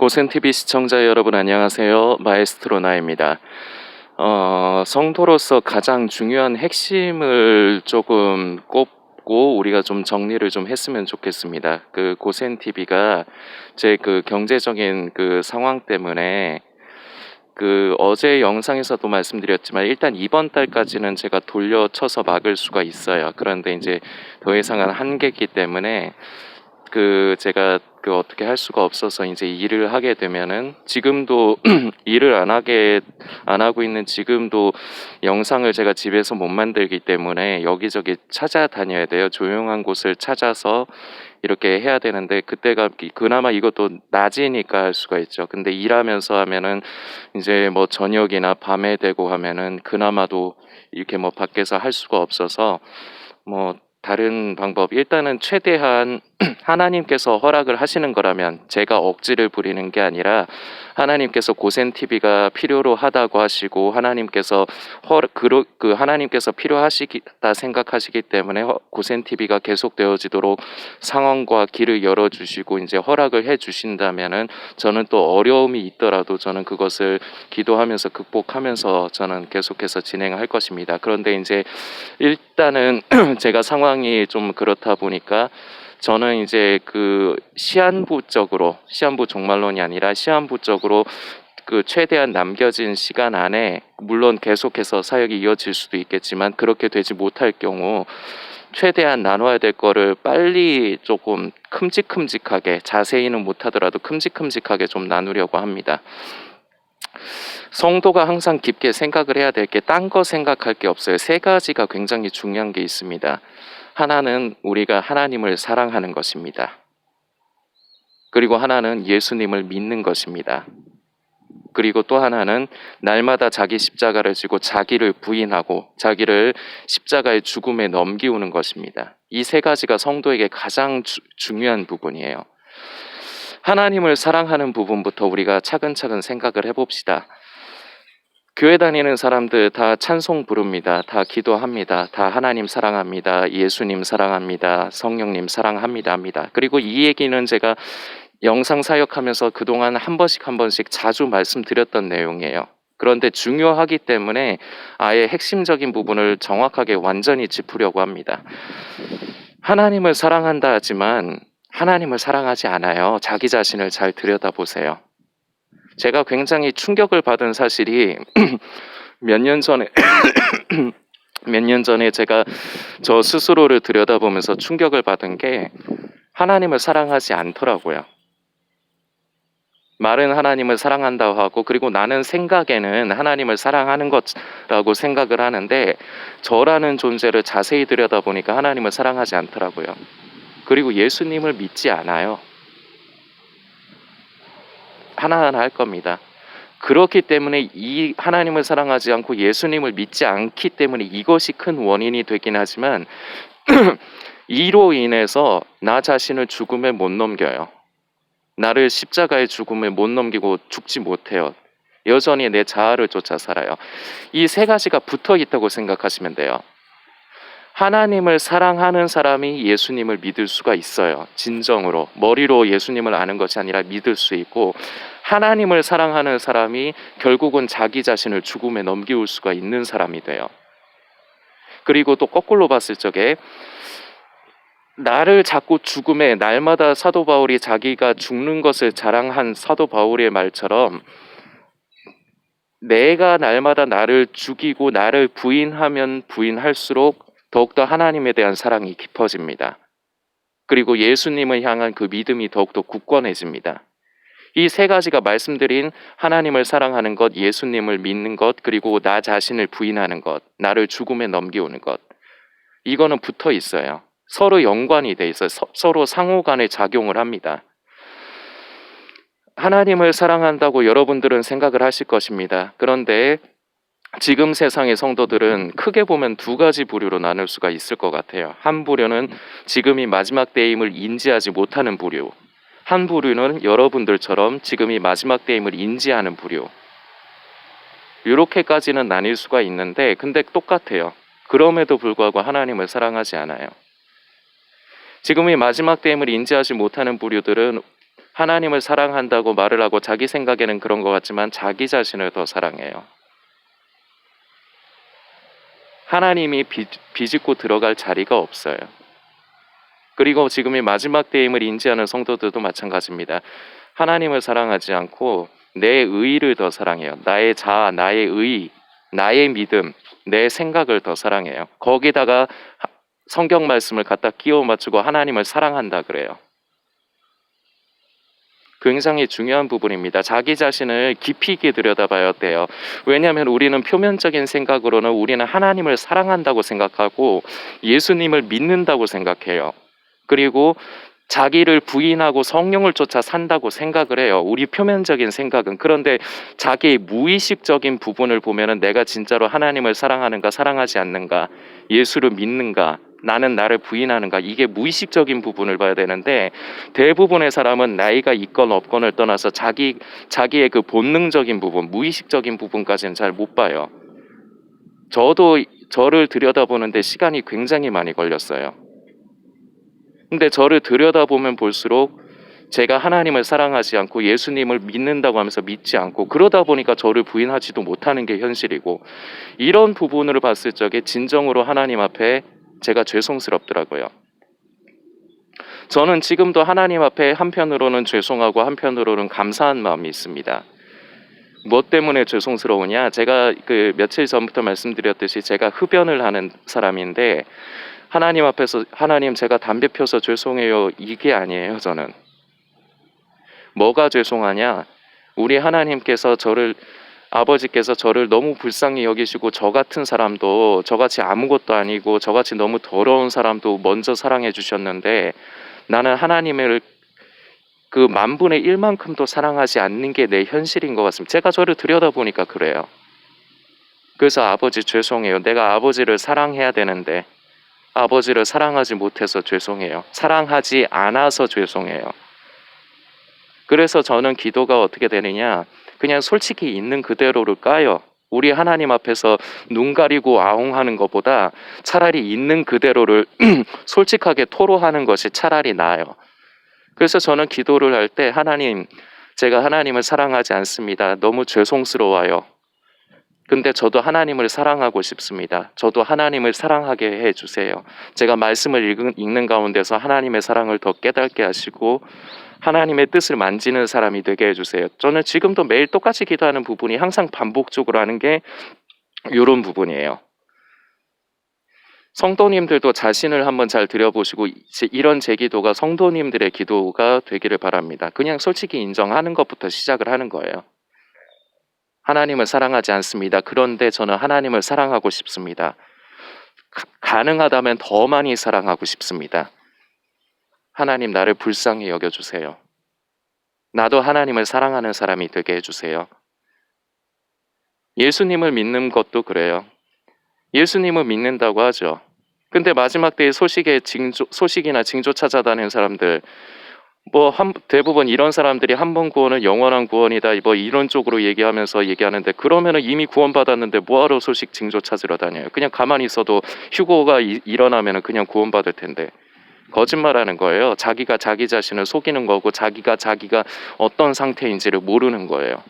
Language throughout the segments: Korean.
고센TV 시청자 여러분 안녕하세요. 마에스트로 나입니다. 성도로서 가장 중요한 핵심을 조금 꼽고 우리가 좀 정리를 좀 했으면 좋겠습니다. 그 고센TV가 제 그 경제적인 그 상황 때문에 그 어제 영상에서도 말씀드렸지만 일단 이번 달까지는 제가 돌려쳐서 막을 수가 있어요. 그런데 이제 더 이상은 한계이기 때문에 그 제가 그 어떻게 할 수가 없어서 이제 일을 하게 되면은 지금도 일을 안 하고 있는 지금도 영상을 제가 집에서 못 만들기 때문에 여기저기 찾아다녀야 돼요. 조용한 곳을 찾아서 이렇게 해야 되는데 그때가 그나마 이것도 낮이니까 할 수가 있죠. 근데 일하면서 하면은 이제 뭐 저녁이나 밤에 되고 하면은 그나마도 이렇게 뭐 밖에서 할 수가 없어서 뭐 다른 방법 일단은 최대한 하나님께서 허락을 하시는 거라면 제가 억지를 부리는 게 아니라 하나님께서 고센TV가 필요로 하다고 하시고 하나님께서 하나님께서 필요하시다 생각하시기 때문에 고센TV가 계속되어지도록 상황과 길을 열어주시고 이제 허락을 해주신다면은 저는 또 어려움이 있더라도 저는 그것을 기도하면서 극복하면서 저는 계속해서 진행할 것입니다. 그런데 이제 일단은 제가 상황이 좀 그렇다 보니까 저는 이제 그 시한부 종말론이 아니라 시한부적으로 그 최대한 남겨진 시간 안에 물론 계속해서 사역이 이어질 수도 있겠지만 그렇게 되지 못할 경우 최대한 나눠야 될 거를 빨리 조금 큼직큼직하게 자세히는 못하더라도 큼직큼직하게 좀 나누려고 합니다. 성도가 항상 깊게 생각을 해야 될 게 딴 거 생각할 게 없어요. 세 가지가 굉장히 중요한 게 있습니다. 하나는 우리가 하나님을 사랑하는 것입니다. 그리고 하나는 예수님을 믿는 것입니다. 그리고 또 하나는 날마다 자기 십자가를 지고 자기를 부인하고 자기를 십자가의 죽음에 넘기우는 것입니다. 이 세 가지가 성도에게 가장 중요한 부분이에요. 하나님을 사랑하는 부분부터 우리가 차근차근 생각을 해봅시다. 교회 다니는 사람들 다 찬송 부릅니다. 다 기도합니다. 다 하나님 사랑합니다. 예수님 사랑합니다. 성령님 사랑합니다. 합니다. 그리고 이 얘기는 제가 영상 사역하면서 그동안 한 번씩 자주 말씀드렸던 내용이에요. 그런데 중요하기 때문에 아예 핵심적인 부분을 정확하게 완전히 짚으려고 합니다. 하나님을 사랑한다 하지만 하나님을 사랑하지 않아요. 자기 자신을 잘 들여다보세요. 제가 굉장히 충격을 받은 사실이 몇 년 전에 제가 저 스스로를 들여다보면서 충격을 받은 게 하나님을 사랑하지 않더라고요. 말은 하나님을 사랑한다고 하고 그리고 나는 생각에는 하나님을 사랑하는 것라고 생각을 하는데 저라는 존재를 자세히 들여다보니까 하나님을 사랑하지 않더라고요. 그리고 예수님을 믿지 않아요. 하나하나 할 겁니다. 그렇기 때문에 이 하나님을 사랑하지 않고 예수님을 믿지 않기 때문에 이것이 큰 원인이 되긴 하지만 이로 인해서 나 자신을 죽음에 못 넘겨요. 나를 십자가의 죽음에 못 넘기고 죽지 못해요. 여전히 내 자아를 쫓아 살아요. 이 세 가지가 붙어 있다고 생각하시면 돼요. 하나님을 사랑하는 사람이 예수님을 믿을 수가 있어요. 진정으로 머리로 예수님을 아는 것이 아니라 믿을 수 있고 하나님을 사랑하는 사람이 결국은 자기 자신을 죽음에 넘기울 수가 있는 사람이 돼요. 그리고 또 거꾸로 봤을 적에 나를 자꾸 죽음에 날마다 사도 바울이 자기가 죽는 것을 자랑한 사도 바울의 말처럼 내가 날마다 나를 죽이고 나를 부인하면 부인할수록 더욱더 하나님에 대한 사랑이 깊어집니다. 그리고 예수님을 향한 그 믿음이 더욱더 굳건해집니다. 이 세 가지가 말씀드린 하나님을 사랑하는 것, 예수님을 믿는 것, 그리고 나 자신을 부인하는 것, 나를 죽음에 넘기우는 것. 이거는 붙어 있어요. 서로 연관이 돼 있어요. 서로 상호간에 작용을 합니다. 하나님을 사랑한다고 여러분들은 생각을 하실 것입니다. 그런데 지금 세상의 성도들은 크게 보면 두 가지 부류로 나눌 수가 있을 것 같아요. 한 부류는 지금이 마지막 때임을 인지하지 못하는 부류. 한 부류는 여러분들처럼 지금이 마지막 때임을 인지하는 부류. 이렇게까지는 나뉠 수가 있는데 근데 똑같아요. 그럼에도 불구하고 하나님을 사랑하지 않아요. 지금이 마지막 때임을 인지하지 못하는 부류들은 하나님을 사랑한다고 말을 하고 자기 생각에는 그런 것 같지만 자기 자신을 더 사랑해요. 하나님이 비집고 들어갈 자리가 없어요. 그리고 지금이 마지막 때임을 인지하는 성도들도 마찬가지입니다. 하나님을 사랑하지 않고 내 의를 더 사랑해요. 나의 자아, 나의 의, 나의 믿음, 내 생각을 더 사랑해요. 거기다가 성경 말씀을 갖다 끼워 맞추고 하나님을 사랑한다 그래요. 굉장히 중요한 부분입니다. 자기 자신을 깊이 있게 들여다봐야 돼요. 왜냐하면 우리는 표면적인 생각으로는 우리는 하나님을 사랑한다고 생각하고 예수님을 믿는다고 생각해요. 그리고 자기를 부인하고 성령을 쫓아 산다고 생각을 해요. 우리 표면적인 생각은. 그런데 자기의 무의식적인 부분을 보면은 내가 진짜로 하나님을 사랑하는가 사랑하지 않는가, 예수를 믿는가, 나는 나를 부인하는가, 이게 무의식적인 부분을 봐야 되는데 대부분의 사람은 나이가 있건 없건을 떠나서 자기의 그 본능적인 부분, 무의식적인 부분까지는 잘 못 봐요. 저도 저를 들여다보는데 시간이 굉장히 많이 걸렸어요. 근데 저를 들여다보면 볼수록 제가 하나님을 사랑하지 않고 예수님을 믿는다고 하면서 믿지 않고 그러다 보니까 저를 부인하지도 못하는 게 현실이고, 이런 부분으로 봤을 적에 진정으로 하나님 앞에 제가 죄송스럽더라고요. 저는 지금도 하나님 앞에 한편으로는 죄송하고 한편으로는 감사한 마음이 있습니다. 무엇 때문에 죄송스러우냐? 제가 그 며칠 전부터 말씀드렸듯이 제가 흡연을 하는 사람인데 하나님 앞에서 하나님 제가 담배 펴서 죄송해요 이게 아니에요. 저는 뭐가 죄송하냐? 우리 하나님께서 아버지께서 저를 너무 불쌍히 여기시고 저 같은 사람도, 저같이 아무것도 아니고 저같이 너무 더러운 사람도 먼저 사랑해 주셨는데 나는 하나님을 그 10,000분의 1만큼도 사랑하지 않는 게 내 현실인 것 같습니다. 제가 저를 들여다보니까 그래요. 그래서 아버지 죄송해요. 내가 아버지를 사랑해야 되는데 아버지를 사랑하지 못해서 죄송해요. 사랑하지 않아서 죄송해요. 그래서 저는 기도가 어떻게 되느냐, 그냥 솔직히 있는 그대로를 까요. 우리 하나님 앞에서 눈 가리고 아웅하는 것보다 차라리 있는 그대로를 솔직하게 토로하는 것이 차라리 나아요. 그래서 저는 기도를 할 때 하나님, 제가 하나님을 사랑하지 않습니다. 너무 죄송스러워요. 근데 저도 하나님을 사랑하고 싶습니다. 저도 하나님을 사랑하게 해주세요. 제가 말씀을 읽는 가운데서 하나님의 사랑을 더 깨닫게 하시고 하나님의 뜻을 만지는 사람이 되게 해주세요. 저는 지금도 매일 똑같이 기도하는 부분이 항상 반복적으로 하는 게 이런 부분이에요. 성도님들도 자신을 한번 잘 들여보시고 이런 제 기도가 성도님들의 기도가 되기를 바랍니다. 그냥 솔직히 인정하는 것부터 시작을 하는 거예요. 하나님을 사랑하지 않습니다. 그런데 저는 하나님을 사랑하고 싶습니다. 가능하다면 더 많이 사랑하고 싶습니다. 하나님 나를 불쌍히 여겨주세요. 나도 하나님을 사랑하는 사람이 되게 해주세요. 예수님을 믿는 것도 그래요. 예수님을 믿는다고 하죠. 근데 마지막 때의 소식이나 징조 찾아다니는 사람들, 대부분 이런 사람들이 한 번 구원은 영원한 구원이다, 이런 쪽으로 얘기하는데, 그러면은 이미 구원받았는데 뭐하러 소식 징조 찾으러 다녀요? 그냥 가만히 있어도 휴거가 일어나면은 그냥 구원받을 텐데. 거짓말하는 거예요. 자기가 자기 자신을 속이는 거고 자기가 어떤 상태인지를 모르는 거예요.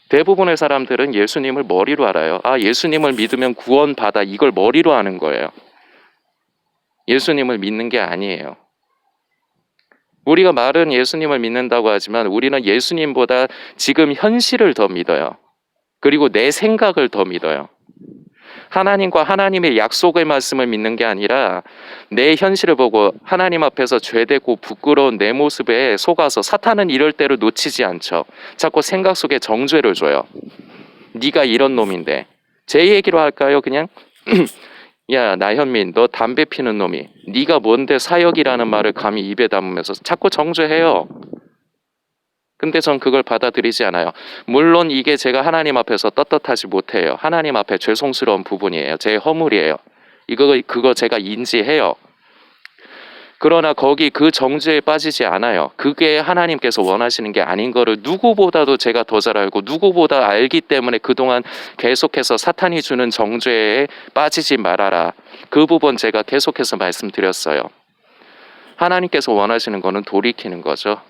대부분의 사람들은 예수님을 머리로 알아요. 예수님을 믿으면 구원받아, 이걸 머리로 아는 거예요. 예수님을 믿는 게 아니에요. 우리가 말은 예수님을 믿는다고 하지만 우리는 예수님보다 지금 현실을 더 믿어요. 그리고 내 생각을 더 믿어요. 하나님과 하나님의 약속의 말씀을 믿는 게 아니라 내 현실을 보고 하나님 앞에서 죄되고 부끄러운 내 모습에 속아서, 사탄은 이럴 때를 놓치지 않죠. 자꾸 생각 속에 정죄를 줘요. 네가 이런 놈인데. 제 얘기로 할까요? 그냥 야 나현민, 너 담배 피는 놈이 네가 뭔데 사역이라는 말을 감히 입에 담으면서 자꾸 정죄해요. 근데 전 그걸 받아들이지 않아요. 물론 이게 제가 하나님 앞에서 떳떳하지 못해요. 하나님 앞에 죄송스러운 부분이에요. 제 허물이에요. 그거 제가 인지해요. 그러나 그 정죄에 빠지지 않아요. 그게 하나님께서 원하시는 게 아닌 거를 누구보다도 제가 더 잘 알고 누구보다 알기 때문에 그동안 계속해서 사탄이 주는 정죄에 빠지지 말아라, 그 부분 제가 계속해서 말씀드렸어요. 하나님께서 원하시는 거는 돌이키는 거죠.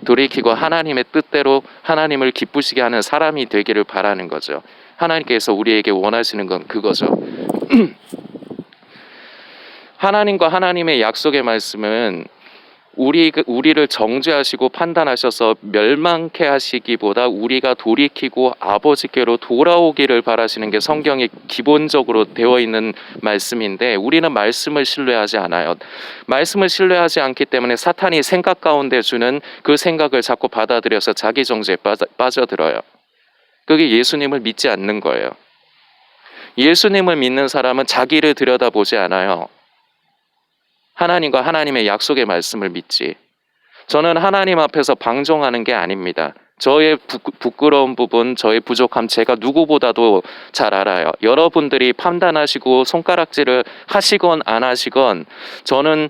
돌이키고 하나님의 뜻대로 하나님을 기쁘시게 하는 사람이 되기를 바라는 거죠. 하나님께서 우리에게 원하시는 건 그거죠. 하나님과 하나님의 약속의 말씀은 우리를 정죄하시고 판단하셔서 멸망케 하시기보다 우리가 돌이키고 아버지께로 돌아오기를 바라시는 게 성경에 기본적으로 되어 있는 말씀인데, 우리는 말씀을 신뢰하지 않아요. 말씀을 신뢰하지 않기 때문에 사탄이 생각 가운데 주는 그 생각을 자꾸 받아들여서 자기 정죄에 빠져들어요. 그게 예수님을 믿지 않는 거예요. 예수님을 믿는 사람은 자기를 들여다보지 않아요. 하나님과 하나님의 약속의 말씀을 믿지. 저는 하나님 앞에서 방종하는 게 아닙니다. 저의 부끄러운 부분, 저의 부족함 제가 누구보다도 잘 알아요. 여러분들이 판단하시고 손가락질을 하시건 안 하시건 저는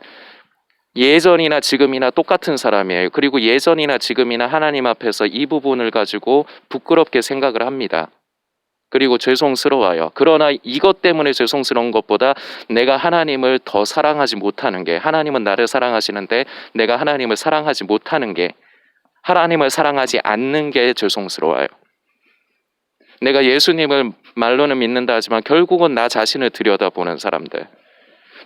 예전이나 지금이나 똑같은 사람이에요. 그리고 예전이나 지금이나 하나님 앞에서 이 부분을 가지고 부끄럽게 생각을 합니다. 그리고 죄송스러워요. 그러나 이것 때문에 죄송스러운 것보다 내가 하나님을 더 사랑하지 못하는 게, 하나님은 나를 사랑하시는데 내가 하나님을 사랑하지 못하는 게, 하나님을 사랑하지 않는 게 죄송스러워요. 내가 예수님을 말로는 믿는다 하지만 결국은 나 자신을 들여다보는 사람들,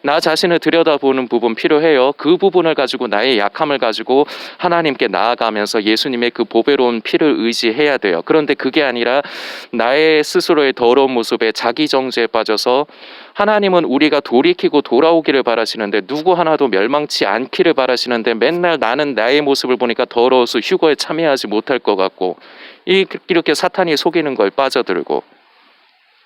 나 자신을 들여다보는 부분 필요해요. 그 부분을 가지고 나의 약함을 가지고 하나님께 나아가면서 예수님의 그 보배로운 피를 의지해야 돼요. 그런데 그게 아니라 나의 스스로의 더러운 모습에 자기 정죄에 빠져서, 하나님은 우리가 돌이키고 돌아오기를 바라시는데 누구 하나도 멸망치 않기를 바라시는데 맨날 나는 나의 모습을 보니까 더러워서 휴거에 참여하지 못할 것 같고, 이렇게 사탄이 속이는 걸 빠져들고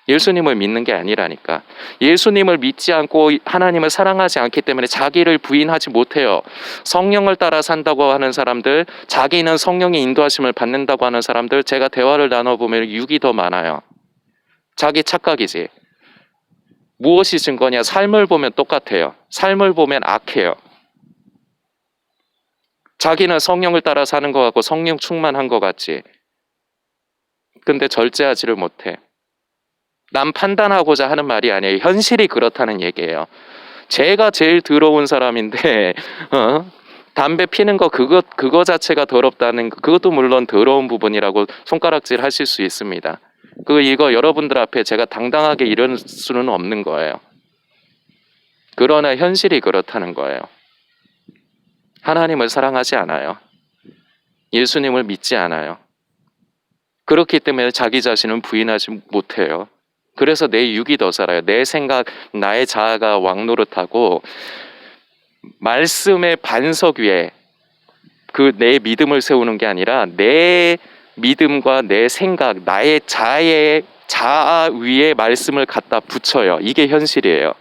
예수님을 믿는 게 아니라니까. 예수님을 믿지 않고 하나님을 사랑하지 않기 때문에 자기를 부인하지 못해요. 성령을 따라 산다고 하는 사람들, 자기는 성령의 인도하심을 받는다고 하는 사람들, 제가 대화를 나눠보면 육이 더 많아요. 자기 착각이지. 무엇이 증거냐? 삶을 보면 똑같아요. 삶을 보면 악해요. 자기는 성령을 따라 사는 것 같고 성령 충만한 것 같지. 근데 절제하지를 못해. 남 판단하고자 하는 말이 아니에요. 현실이 그렇다는 얘기예요. 제가 제일 더러운 사람인데 담배 피는 거 그거 자체가 더럽다는, 그것도 물론 더러운 부분이라고 손가락질 하실 수 있습니다. 이거 여러분들 앞에 제가 당당하게 이럴 수는 없는 거예요. 그러나 현실이 그렇다는 거예요. 하나님을 사랑하지 않아요. 예수님을 믿지 않아요. 그렇기 때문에 자기 자신은 부인하지 못해요. 그래서 내 육이 더 살아요. 내 생각, 나의 자아가 왕노릇하고 말씀의 반석 위에 내 믿음을 세우는 게 아니라 내 믿음과 내 생각, 나의 자아 위에 말씀을 갖다 붙여요. 이게 현실이에요.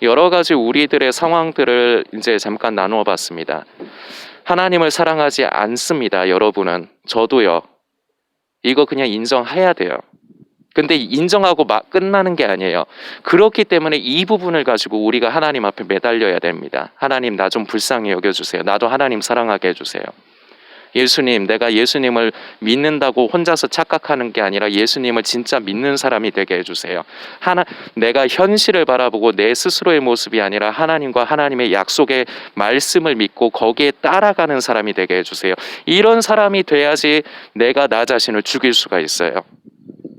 여러 가지 우리들의 상황들을 이제 잠깐 나누어 봤습니다. 하나님을 사랑하지 않습니다. 여러분은, 저도요. 이거 그냥 인정해야 돼요. 근데 인정하고 끝나는 게 아니에요. 그렇기 때문에 이 부분을 가지고 우리가 하나님 앞에 매달려야 됩니다. 하나님, 나 좀 불쌍히 여겨주세요. 나도 하나님 사랑하게 해주세요. 예수님, 내가 예수님을 믿는다고 혼자서 착각하는 게 아니라 예수님을 진짜 믿는 사람이 되게 해주세요. 내가 현실을 바라보고 내 스스로의 모습이 아니라 하나님과 하나님의 약속의 말씀을 믿고 거기에 따라가는 사람이 되게 해주세요. 이런 사람이 돼야지 내가 나 자신을 죽일 수가 있어요.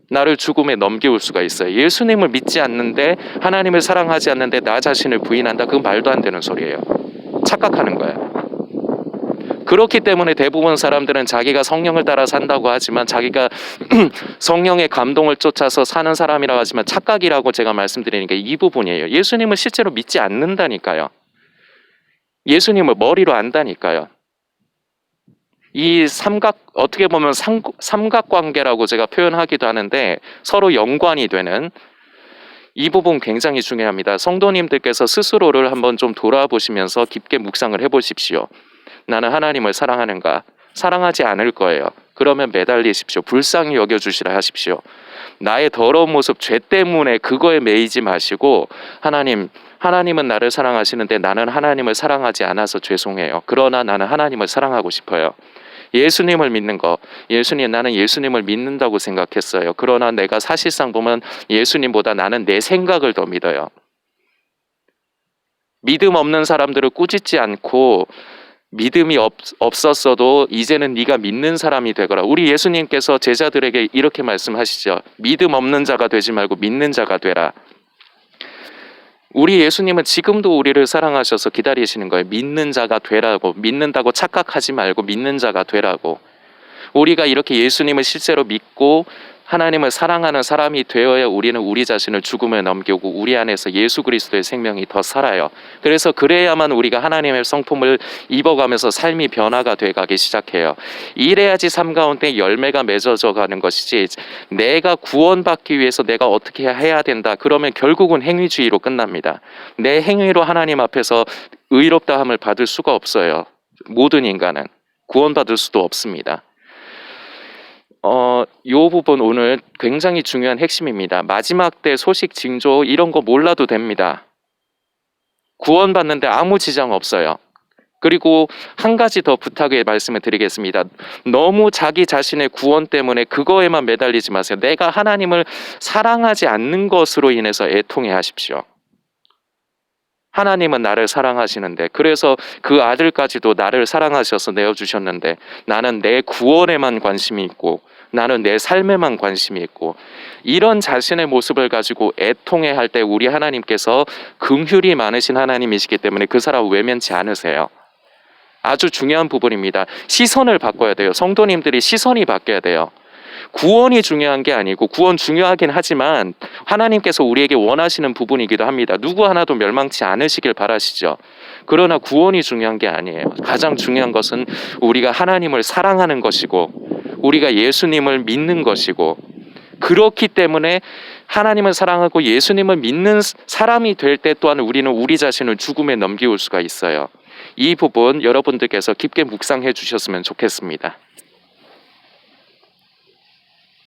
나를 죽음에 넘겨올 수가 있어요. 예수님을 믿지 않는데, 하나님을 사랑하지 않는데 나 자신을 부인한다? 그건 말도 안 되는 소리예요. 착각하는 거예요. 그렇기 때문에 대부분 사람들은 자기가 성령을 따라 산다고 하지만, 자기가 성령의 감동을 쫓아서 사는 사람이라고 하지만 착각이라고 제가 말씀드리는 게 이 부분이에요. 예수님을 실제로 믿지 않는다니까요. 예수님을 머리로 안다니까요. 이 어떻게 보면 삼각관계라고 제가 표현하기도 하는데, 서로 연관이 되는 이 부분 굉장히 중요합니다. 성도님들께서 스스로를 한번 좀 돌아보시면서 깊게 묵상을 해보십시오. 나는 하나님을 사랑하는가? 사랑하지 않을 거예요. 그러면 매달리십시오. 불쌍히 여겨주시라 하십시오. 나의 더러운 모습, 죄 때문에 그거에 매이지 마시고, 하나님은 나를 사랑하시는데 나는 하나님을 사랑하지 않아서 죄송해요. 그러나 나는 하나님을 사랑하고 싶어요. 예수님을 믿는 거, 나는 예수님을 믿는다고 생각했어요. 그러나 내가 사실상 보면 예수님보다 나는 내 생각을 더 믿어요. 믿음 없는 사람들을 꾸짖지 않고 믿음이 없었어도 이제는 네가 믿는 사람이 되거라. 우리 예수님께서 제자들에게 이렇게 말씀하시죠. 믿음 없는 자가 되지 말고 믿는 자가 되라. 우리 예수님은 지금도 우리를 사랑하셔서 기다리시는 거예요. 믿는 자가 되라고. 믿는다고 착각하지 말고 믿는 자가 되라고. 우리가 이렇게 예수님을 실제로 믿고 하나님을 사랑하는 사람이 되어야 우리는 우리 자신을 죽음에 넘기고 우리 안에서 예수 그리스도의 생명이 더 살아요. 그래서 그래야만 우리가 하나님의 성품을 입어가면서 삶이 변화가 돼가기 시작해요. 이래야지 삶 가운데 열매가 맺어져 가는 것이지, 내가 구원받기 위해서 내가 어떻게 해야 된다 그러면 결국은 행위주의로 끝납니다. 내 행위로 하나님 앞에서 의롭다함을 받을 수가 없어요. 모든 인간은 구원받을 수도 없습니다. 요 부분 오늘 굉장히 중요한 핵심입니다. 마지막 때 소식 징조 이런 거 몰라도 됩니다. 구원받는데 아무 지장 없어요. 그리고 한 가지 더 부탁의 말씀을 드리겠습니다. 너무 자기 자신의 구원 때문에 그거에만 매달리지 마세요. 내가 하나님을 사랑하지 않는 것으로 인해서 애통해 하십시오. 하나님은 나를 사랑하시는데, 그래서 그 아들까지도 나를 사랑하셔서 내어주셨는데 나는 내 구원에만 관심이 있고 나는 내 삶에만 관심이 있고, 이런 자신의 모습을 가지고 애통해 할 때 우리 하나님께서 긍휼이 많으신 하나님이시기 때문에 그 사람 외면치 않으세요. 아주 중요한 부분입니다. 시선을 바꿔야 돼요. 성도님들이 시선이 바뀌어야 돼요. 구원이 중요한 게 아니고, 구원 중요하긴 하지만 하나님께서 우리에게 원하시는 부분이기도 합니다. 누구 하나도 멸망치 않으시길 바라시죠. 그러나 구원이 중요한 게 아니에요. 가장 중요한 것은 우리가 하나님을 사랑하는 것이고 우리가 예수님을 믿는 것이고, 그렇기 때문에 하나님을 사랑하고 예수님을 믿는 사람이 될 때 또한 우리는 우리 자신을 죽음에 넘기울 수가 있어요. 이 부분 여러분들께서 깊게 묵상해 주셨으면 좋겠습니다.